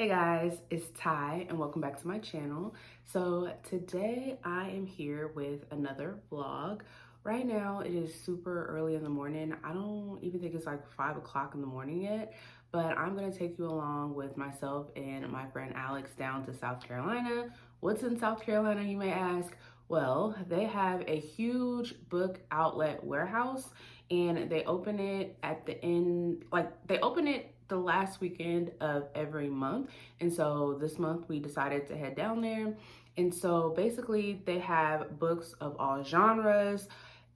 Hey guys, it's Ty and welcome back to my channel. So today I am here with another vlog. Right now it is super early in the morning. I don't even think it's like 5 o'clock in the morning yet, but I'm gonna take you along with myself and my friend Alex down to South Carolina. What's in South Carolina, you may ask? Well, they have a huge book outlet warehouse and they open it at the end, they open it the last weekend of every month. And so this month we decided to head down there. And so basically they have books of all genres,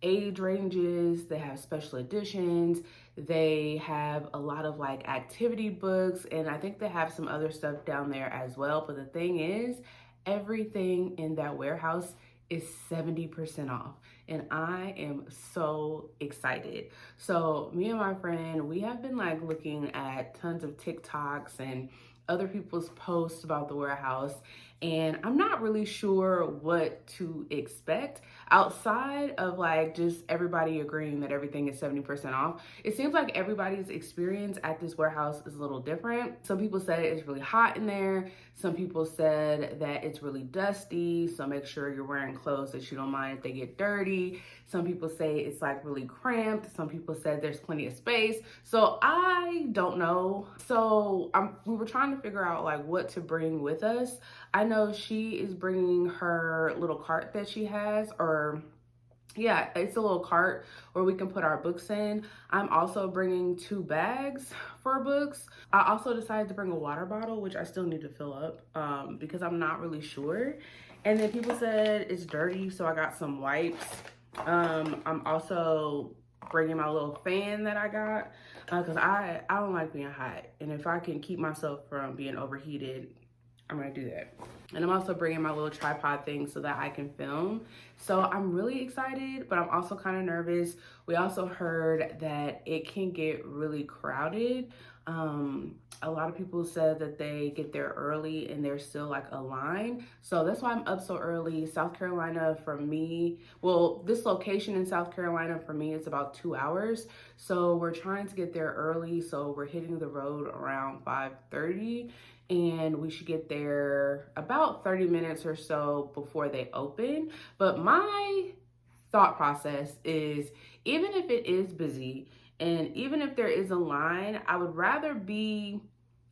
age ranges, they have special editions, they have a lot of like activity books, and I think they have some other stuff down there as well. But the thing is, everything in that warehouse is 70% off, and I am so excited. So me and my friend, we have been like looking at tons of TikToks and other people's posts about the warehouse, and I'm not really sure what to expect outside of like just everybody agreeing that everything is 70% off. It seems like everybody's experience at this warehouse is a little different. Some people said it's really hot in there. Some people said that it's really dusty, so make sure you're wearing clothes that you don't mind if they get dirty. Some people say it's like really cramped. Some people said there's plenty of space. So I don't know. So we were trying to figure out like what to bring with us. I know she is bringing her little cart that she has, or yeah, it's a little cart where we can put our books in. I'm also bringing 2 bags for books. I also decided to bring a water bottle, which I still need to fill up because I'm not really sure. And then people said it's dirty, so I got some wipes. I'm also bringing my little fan that I got because I don't like being hot. And if I can keep myself from being overheated, I'm gonna do that. And I'm also bringing my little tripod thing so that I can film. So I'm really excited, but I'm also kind of nervous. We also heard that it can get really crowded. A lot of people said that they get there early and there's still like a line. So that's why I'm up so early. South Carolina for me, well, this location in South Carolina for me is about 2 hours. So we're trying to get there early. So we're hitting the road around 5:30. And we should get there about 30 minutes or so before they open. But my thought process is, even if it is busy and even if there is a line, I would rather be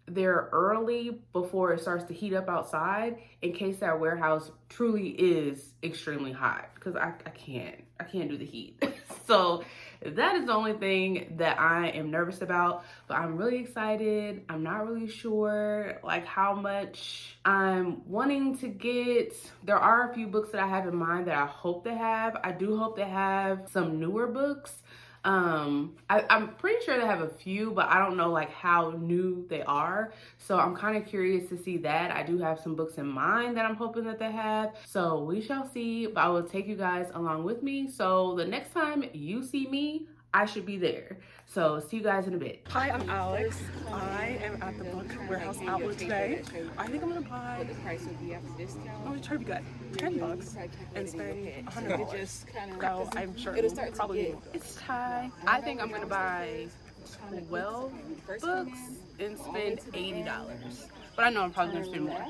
there early before it starts to heat up outside in case that warehouse truly is extremely hot, because I can't do the heat. So that is the only thing that I am nervous about, but I'm really excited. I'm not really sure like how much I'm wanting to get. There are a few books that I have in mind that I hope they have. I do hope they have some newer books. I'm pretty sure they have a few, but I don't know like how new they are. So I'm kind of curious to see that. I do have some books in mind that I'm hoping that they have. So we shall see, but I will take you guys along with me. So the next time you see me, I should be there. So see you guys in a bit. Hi, I'm Alex. I am at the book warehouse outlet today. I think I'm gonna buy, I'm gonna try to be good, $10 and spend $100. So I'm sure it'll probably, it's Ty. I think I'm gonna buy 12 books and spend $80. But I know I'm probably gonna spend more.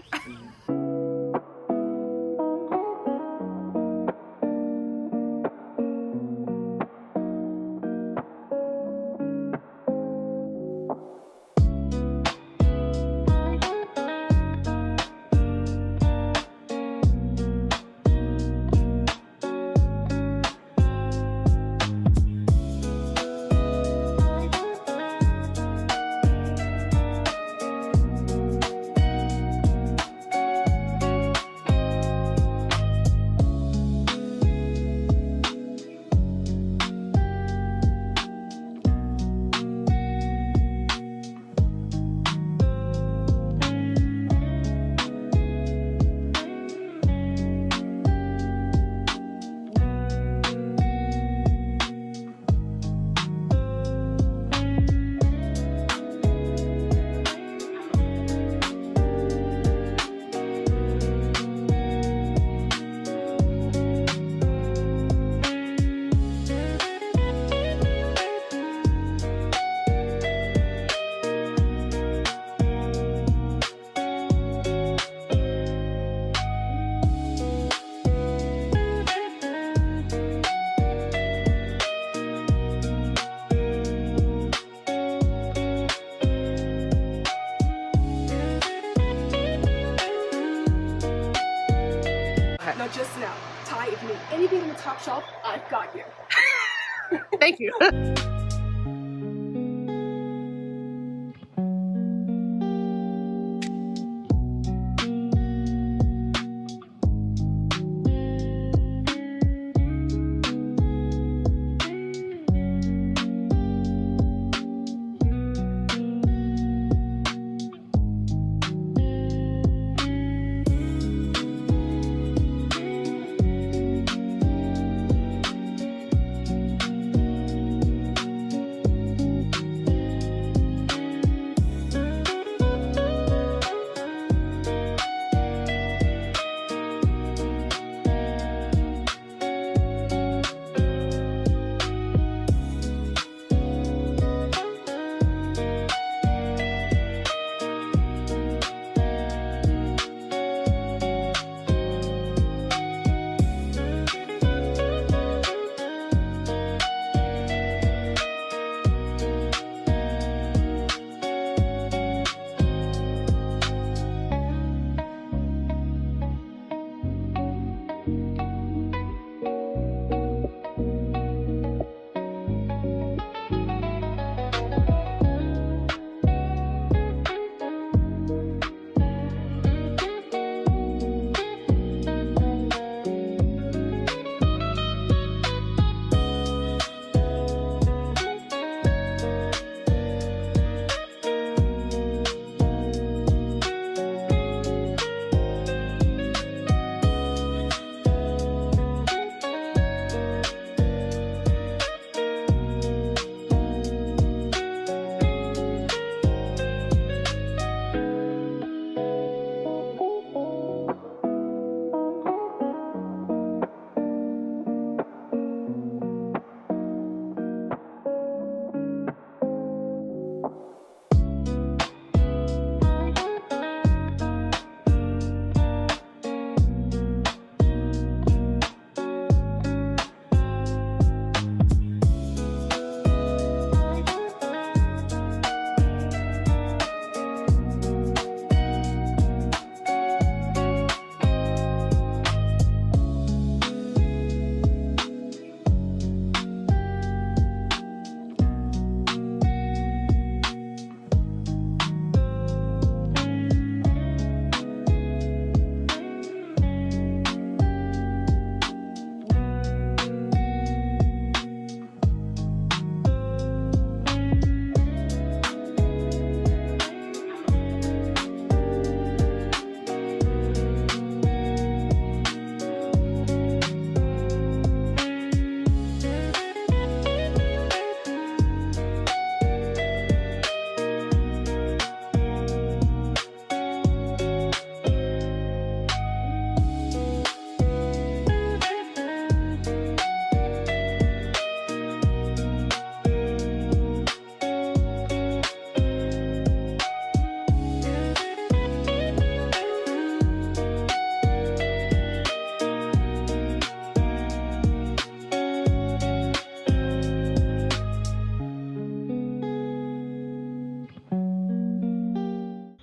but just know, Ty, if you need anything on the top shelf, I've got you. Thank you.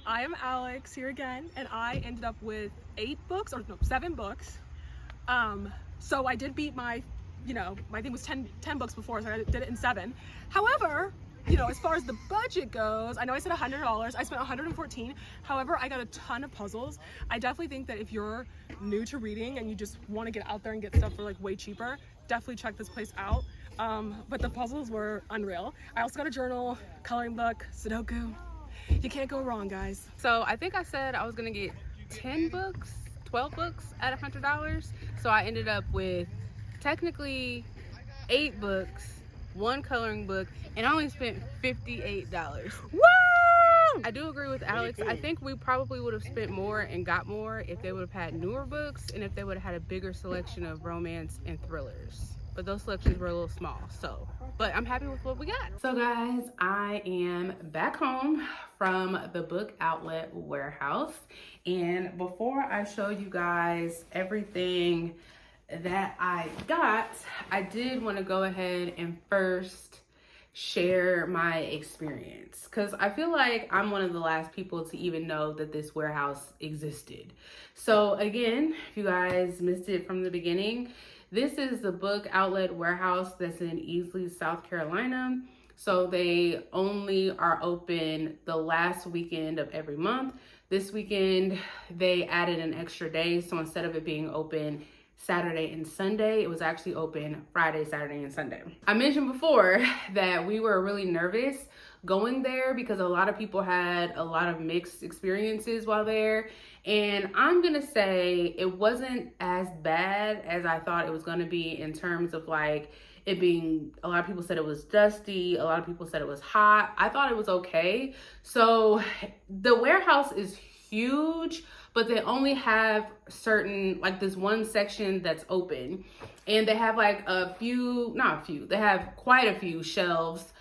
I am Alex here again, and I ended up with 7 books. So I did beat my thing was 10 books before, so I did it in 7. However, as far as the budget goes, I know I said $100, I spent $114. However, I got a ton of puzzles. I definitely think that if you're new to reading and you just want to get out there and get stuff for like way cheaper, definitely check this place out. But the puzzles were unreal. I also got a journal, coloring book, Sudoku. You can't go wrong, guys. So I think I said I was gonna get 10 books, 12 books at $100. So I ended up with technically 8 books, 1 coloring book, and I only spent $58. Woo! I do agree with Alex. I think we probably would have spent more and got more if they would have had newer books and if they would have had a bigger selection of romance and thrillers. But those selections were a little small, but I'm happy with what we got. So guys, I am back home from the book outlet warehouse, and before I show you guys everything that I got, I did want to go ahead and first share my experience, because I feel like I'm one of the last people to even know that this warehouse existed. So again, if you guys missed it from the beginning, this is the book outlet warehouse that's in Easley, South Carolina. So they only are open the last weekend of every month. This weekend, they added an extra day. So instead of it being open Saturday and Sunday, it was actually open Friday, Saturday, and Sunday. I mentioned before that we were really nervous going there because a lot of people had a lot of mixed experiences while there. And I'm gonna say it wasn't as bad as I thought it was gonna be in terms of like it being, a lot of people said it was dusty, a lot of people said it was hot. I thought it was okay. So the warehouse is huge, but they only have certain, like this one section that's open, and they have like they have quite a few shelves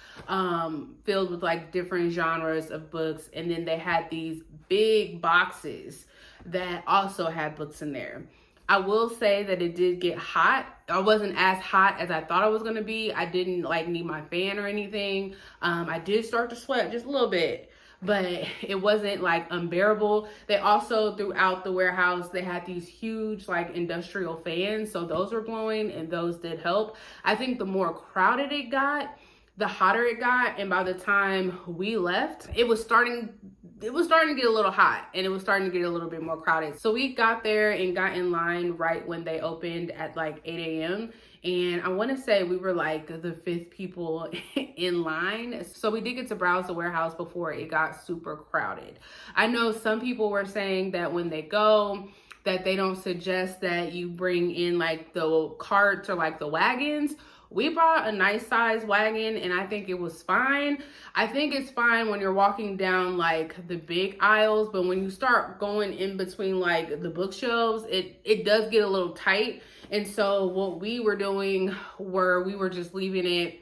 filled with like different genres of books. And then they had these big boxes that also had books in there. I will say that it did get hot. I wasn't as hot as I thought I was gonna be. I didn't like need my fan or anything. I did start to sweat just a little bit, but it wasn't like unbearable. They also, throughout the warehouse, they had these huge like industrial fans. So those were blowing and those did help. I think the more crowded it got, the hotter it got. And by the time we left, it was starting to get a little hot and it was starting to get a little bit more crowded. So we got there and got in line right when they opened at like 8 a.m. And I want to say we were like the 5th people in line. So we did get to browse the warehouse before it got super crowded. I know some people were saying that when they go, that they don't suggest that you bring in like the carts or like the wagons. We brought a nice size wagon and I think it was fine. I think it's fine when you're walking down like the big aisles, but when you start going in between like the bookshelves, it does get a little tight. And so what we were doing we were just leaving it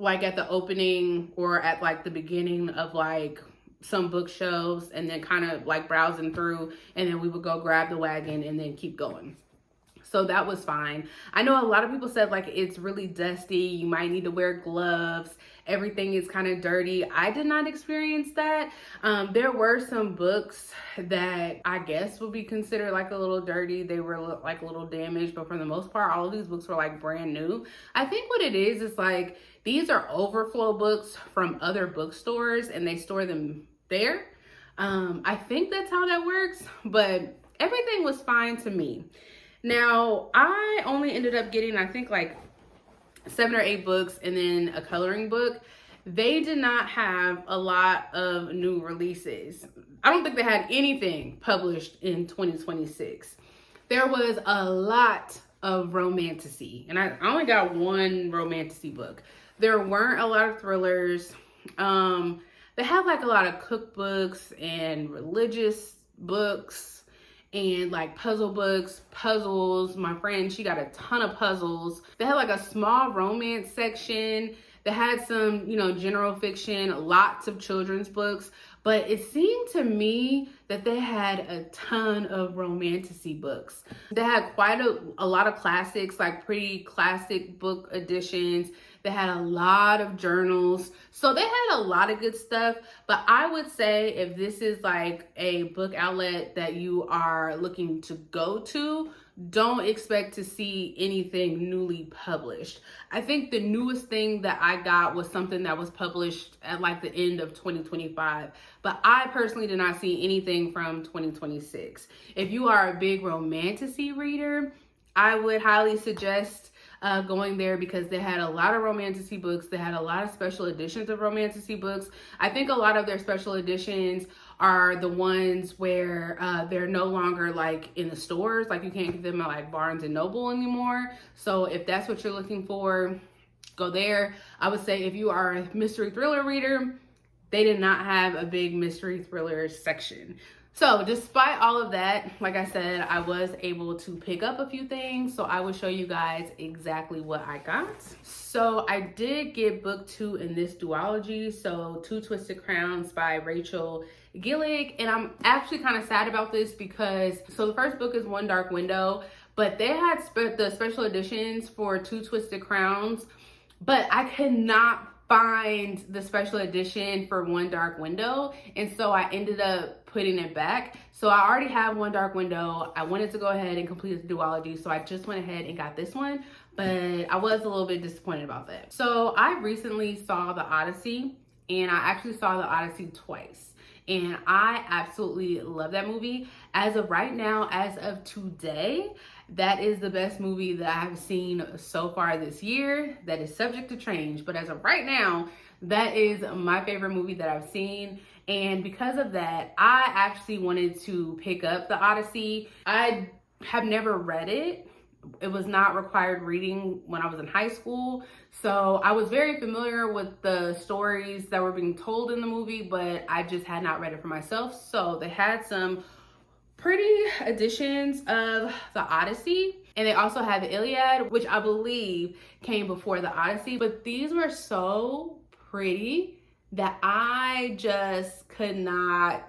like at the opening or at like the beginning of like some bookshelves and then kind of like browsing through, and then we would go grab the wagon and then keep going. So that was fine. I know a lot of people said like it's really dusty, you might need to wear gloves, everything is kind of dirty. I did not experience that. There were some books that I guess would be considered like a little dirty. They were like a little damaged, but for the most part, all of these books were like brand new. I think what it is like these are overflow books from other bookstores and they store them there. I think that's how that works, but everything was fine to me. Now, I only ended up getting, I think, like 7 or 8 books and then a coloring book. They did not have a lot of new releases. I don't think they had anything published in 2026. There was a lot of romantasy, and I only got one romantasy book. There weren't a lot of thrillers. They have like a lot of cookbooks and religious books and like puzzles. My friend, she got a ton of puzzles. They had like a small romance section. They had some, general fiction, lots of children's books. But it seemed to me that they had a ton of romantasy books. They had quite a lot of classics, like pretty classic book editions. They had a lot of journals. So they had a lot of good stuff. But I would say if this is like a book outlet that you are looking to go to, don't expect to see anything newly published. I think the newest thing that I got was something that was published at like the end of 2025. But I personally did not see anything from 2026. If you are a big romantasy reader, I would highly suggest going there because they had a lot of romantasy books. They had a lot of special editions of romantasy books. I think a lot of their special editions are the ones where they're no longer like in the stores. Like you can't get them at like Barnes and Noble anymore. So if that's what you're looking for, go there. I would say if you are a mystery thriller reader, they did not have a big mystery thriller section. So despite all of that, like I said, I was able to pick up a few things. So I will show you guys exactly what I got. So I did get book 2 in this duology. So Two Twisted Crowns by Rachel Gillig. And I'm actually kind of sad about this because, so the first book is One Dark Window, but they had the special editions for Two Twisted Crowns, but I could not find the special edition for One Dark Window, and so I ended up putting it back. So I already have One Dark Window. I wanted to go ahead and complete the duology, so I just went ahead and got this one, but I was a little bit disappointed about that. So I recently saw The Odyssey, and I actually saw The Odyssey twice, and I absolutely love that movie. As of right now, as of today, that is the best movie that I have seen so far this year. That is subject to change, but as of right now, that is my favorite movie that I've seen. And because of that, I actually wanted to pick up The Odyssey. I have never read it. It was not required reading when I was in high school. So I was very familiar with the stories that were being told in the movie, but I just had not read it for myself. So they had some pretty editions of The Odyssey, and they also had the Iliad, which I believe came before The Odyssey, but these were so pretty that I just could not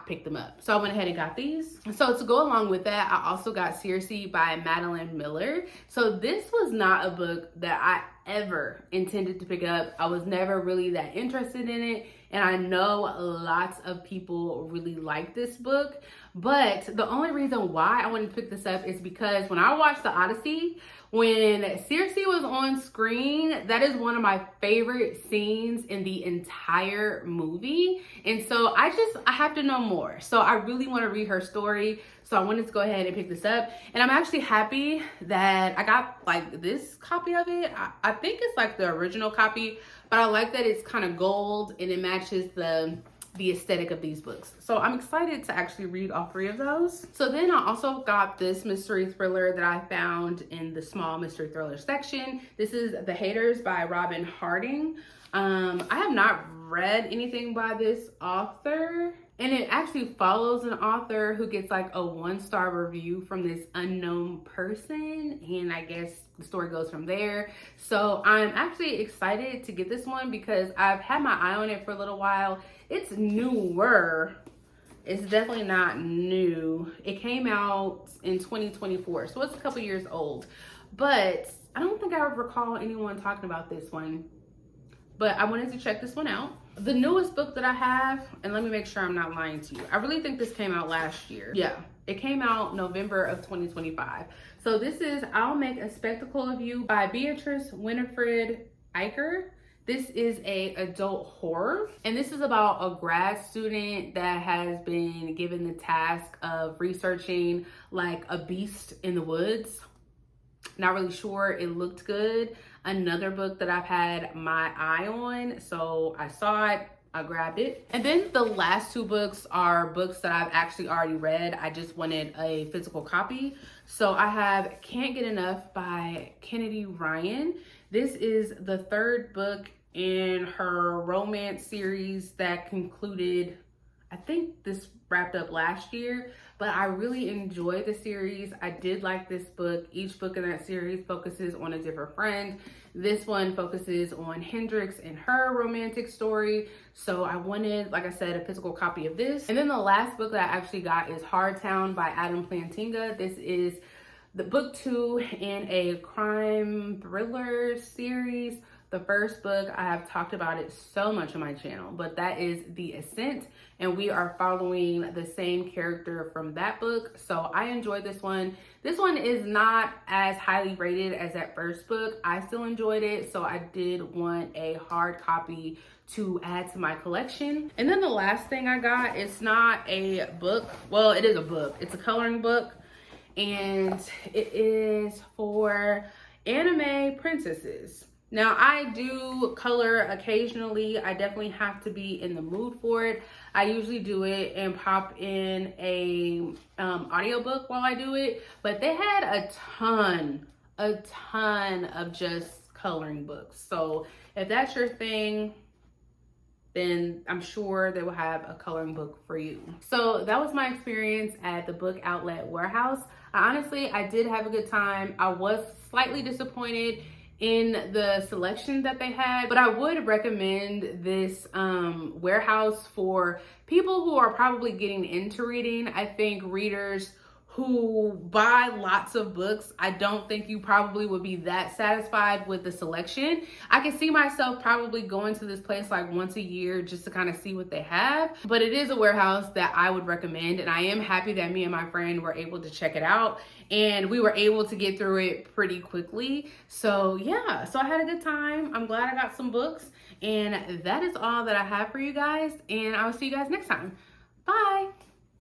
pick them up. So I went ahead and got these. So to go along with that, I also got Circe by Madeline Miller. So this was not a book that I ever intended to pick up. I was never really that interested in it, and I know lots of people really like this book, but the only reason why I wanted to pick this up is because when I watched The Odyssey, when Circe was on screen, that is one of my favorite scenes in the entire movie. And so I have to know more. So I really want to read her story. So I wanted to go ahead and pick this up. And I'm actually happy that I got like this copy of it. I think it's like the original copy, but I like that it's kind of gold and it matches the aesthetic of these books. So I'm excited to actually read all three of those. So then I also got this mystery thriller that I found in the small mystery thriller section. This is The Haters by Robin Harding. I have not read anything by this author, and it actually follows an author who gets like a 1-star review from this unknown person, and I guess the story goes from there. So I'm actually excited to get this one because I've had my eye on it for a little while. It's newer. It's definitely not new. It came out in 2024, so it's a couple years old, but I don't think I recall anyone talking about this one. But I wanted to check this one out. The newest book that I have, and let me make sure I'm not lying to you, I really think this came out last year. Yeah, it came out November of 2025. So this is I'll Make a Spectacle of You by Beatrice Winifred Eicher. This is a adult horror, and this is about a grad student that has been given the task of researching like a beast in the woods. Not really sure. It looked good. Another book that I've had my eye on, so I saw it, I grabbed it. And then the last two books are books that I've actually already read. I just wanted a physical copy. So I have Can't Get Enough by Kennedy Ryan. This is the third book in her romance series that concluded, I think this wrapped up last year, but I really enjoyed the series. I did like this book. Each book in that series focuses on a different friend. This one focuses on Hendrix and her romantic story. So I wanted, like I said, a physical copy of this. And then the last book that I actually got is Hard Town by Adam Plantinga. This is the book 2 in a crime thriller series. The first book, I have talked about it so much on my channel, but that is The Ascent, and we are following the same character from that book. So I enjoyed this one. This one is not as highly rated as that first book. I still enjoyed it, so I did want a hard copy to add to my collection. And then the last thing I got, it's not a book. Well, it is a book. It's a coloring book, and it is for anime princesses. Now, I do color occasionally. I definitely have to be in the mood for it. I usually do it and pop in a audiobook while I do it, but they had a ton of just coloring books. So if that's your thing, then I'm sure they will have a coloring book for you. So that was my experience at the Book Outlet Warehouse. Honestly, I did have a good time. I was slightly disappointed in the selection that they had, but I would recommend this warehouse for people who are probably getting into reading. I think readers who buy lots of books, I don't think you probably would be that satisfied with the selection. I can see myself probably going to this place like once a year just to kind of see what they have, but it is a warehouse that I would recommend, and I am happy that me and my friend were able to check it out, and we were able to get through it pretty quickly. So yeah, so I had a good time. I'm glad I got some books, and that is all that I have for you guys, and I'll see you guys next time. Bye.